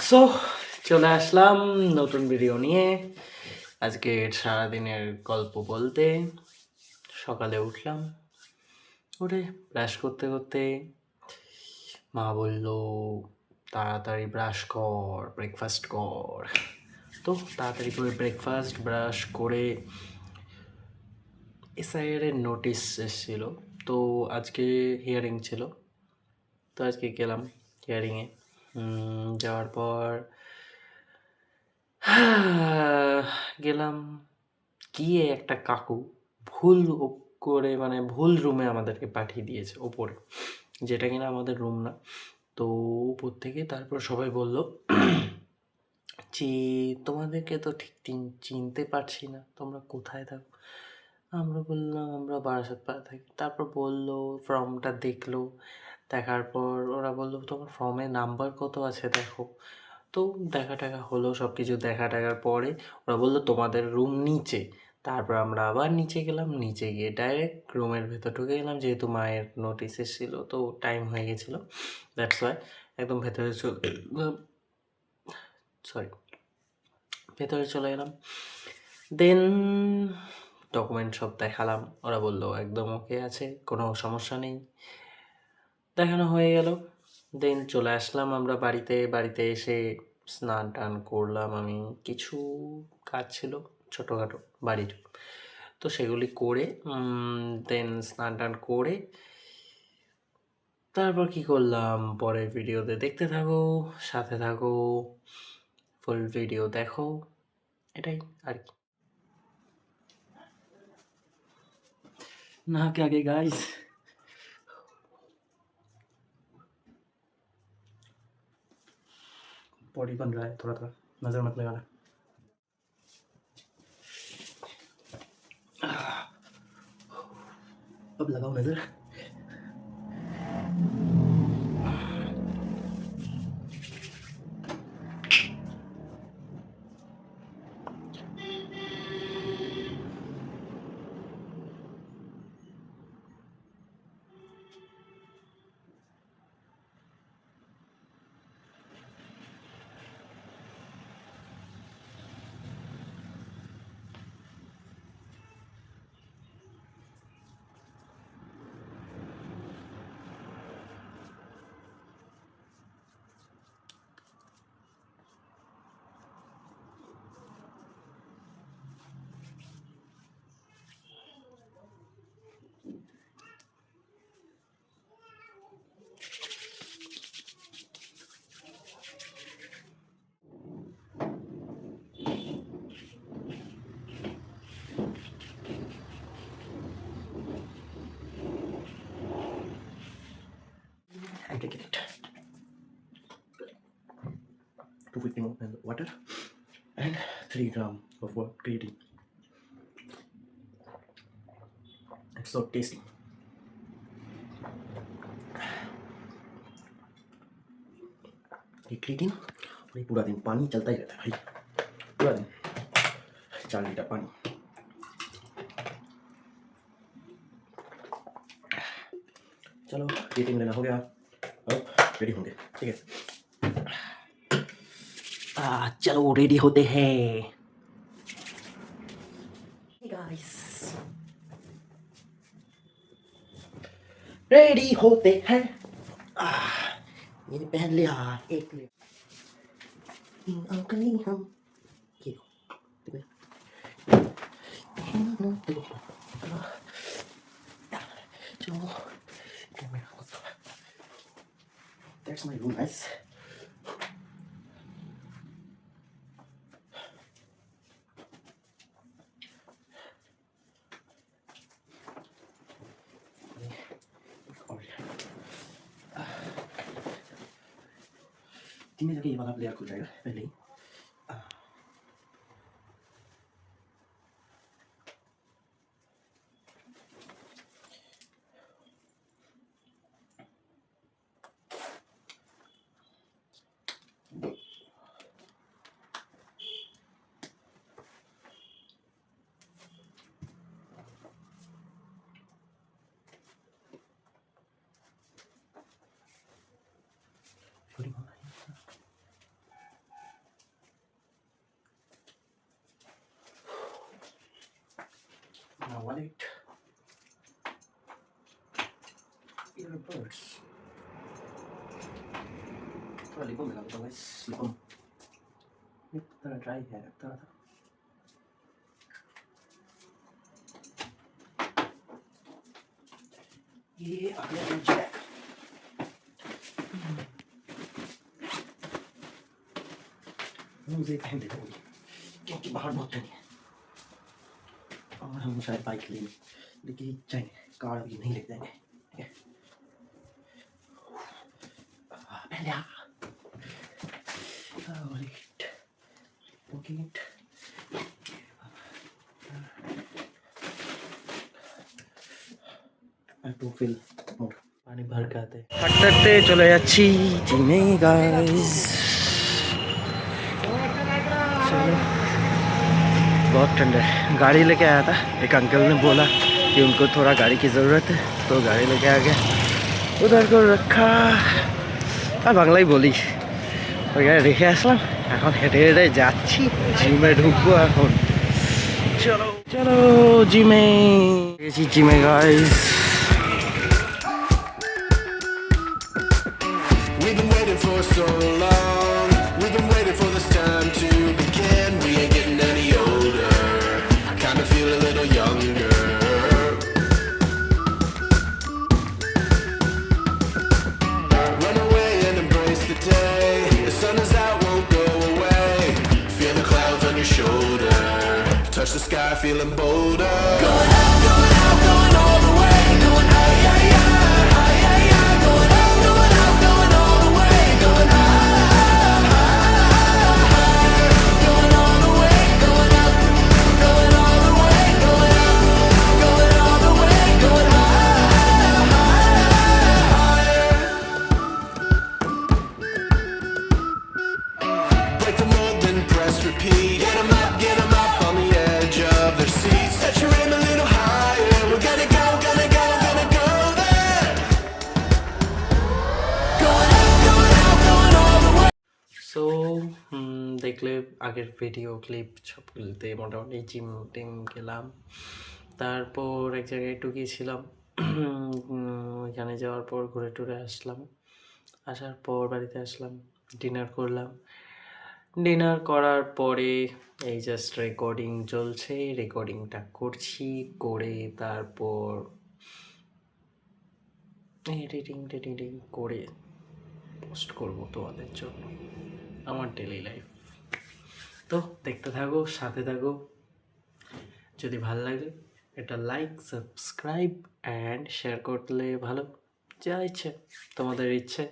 So চলে আসলাম নতুন video নিয়ে। আজকের সারাদিনের গল্প বলতে সকালে উঠলাম, উঠে ব্রাশ করতে করতে মা বলল তাড়াতাড়ি ব্রাশ কর, ব্রেকফাস্ট কর। তো তাড়াতাড়ি করে ব্রেকফাস্ট ব্রাশ করে এসআইআরের নোটিশ এসেছিল। তো আজকে হিয়ারিং ছিল, তো আজকে গেলাম হিয়ারিংয়ে। যাওয়ার পর গেলাম, গিয়ে একটা কাকু ভুল করে ভুল রুমে আমাদেরকে পাঠিয়ে দিয়েছে ওপরে, যেটা কিনা আমাদের রুম না। তো উপর থেকে তারপর সবাই বলল যে তোমাদেরকে তো ঠিক চিনতে পারছি না, তোমরা কোথায় থাকো। আমরা বললাম আমরা বারাসাত পাড়া থাকি। তারপর বললো ফর্মটা দেখলো, দেখার পর ওরা বললো তোমার ফর্মে নাম্বার কত আছে দেখো। তো দেখা টাকা হলো, সব কিছু দেখা টাকার পরে ওরা বললো তোমাদের রুম নিচে। তারপর আমরা আবার নিচে গেলাম, নিচে গিয়ে ডাইরেক্ট রুমের ভেতর ঢুকে গেলাম, যেহেতু মায়ের নোটিস এসেছিলো তো টাইম হয়ে গেছিলো, দ্যাটস ওয়াই একদম ভেতরে চলে গেলাম। দেন ডকুমেন্ট সব দেখালাম, ওরা বললো একদম ওকে আছে, কোনো সমস্যা নেই। দেখানো হয়ে গেল। দেন চলে আসলাম আমরা বাড়িতে এসে স্নান টান করলাম। আমি কিছু কাজ ছিল ছোটোখাটো বাড়ির, তো সেগুলি করে দেন স্নান টান করে তারপর কি করলাম পরের ভিডিওতে দেখতে থাকো, সাথে থাকো, ফুল ভিডিও দেখো, এটাই আর কি। नहा के आगे गाइस, बॉडी बन रहा है थोड़ा थोड़ा, नजर मत लगाना। अब लगाओ नजर। And take it. 250 ml water and 3 gram of creatine. It's so tasty. ये क्रिएटिन और ये पूरा दिन पानी चलता ही रहता है भाई, पूरा दिन 4 लीटर पानी। चलो क्रिएटिन लेना हो गया, अब रेडी होंगे, ठीक है। चलो रेडी होते हैं गाइस, रेडी होते हैं। ये पहन लिया एक ले अंकल हम ये चलो कैमरा को तो दैट्स माय रूम गाइस। तीन जाके ये वाला प्लेयर खुल जाएगा पहले ही। shoulders. थोड़ा लिप बाम लगा देता हूँ गाइस, लिप बाम थोड़ा ड्राई है थोड़ा सा। ये आ गया जैक। मुझे पहन देता हूँ क्योंकि बाहर बहुत ठंडी है और हम शायद बाइक लेके जाएंगे, कार अभी नहीं लेके जाएंगे, ठीक है। पहले পানি ভর খাতে হাঁটতে হাঁটতে চলে যাচ্ছি জিমে गाइस। चलो बहुत ठंडा है। गाड़ी लेके आया था, एक अंकल ने बोला कि उनको थोड़ा गाड़ी की ज़रूरत है तो गाड़ी लेके आ गया, उधर को रखा আর বাংলাই বলি ওইখানে রেখে আসলাম। এখন হেঁটে হেঁটে যাচ্ছি, জিমে ঢুকবো এখন। চলো চলো জিমে গেছি, জিমে guys. We've been waiting for so long. We've been waiting for this time to begin. We ain't getting any older. I kinda feel a little younger. Run away and embrace the day. The sun is out, won't go away. Feel the clouds on your shoulder. Touch the sky, feeling bolder. Going out, going all the way. Going high, high, high, high, high, high. Going out, going all the way. Going high, high, high. Going all the way. Going up, going all the way. Going up, going all the way. Going high, high, higher. Break the mold, then press repeat. Get 'em up on the edge of their seats. Set your aim a little higher. We're gonna go there. Going all the way. So দেখলে আগের video clip সবগুলোতে মোটামুটি gym team গেলাম, তারপর এক জায়গায় একটু গিয়েছিলাম, ওইখানে যাওয়ার পর ঘুরে টুরে আসলাম, আসার পর বাড়িতে আসলাম, ডিনার করলাম, ডিনার করার পরে এই জাস্ট রেকর্ডিং চলছে, রেকর্ডিংটা করছি, করে তারপর এডিটিং করে পোস্ট করব তোমাদের জন্য আমার ডেলি লাইফ। তো দেখতে থাকো, সাথে থাকো, যদি ভালো লাগে এটা লাইক সাবস্ক্রাইব অ্যান্ড শেয়ার করলে ভালো, যা ইচ্ছে তোমাদের ইচ্ছে।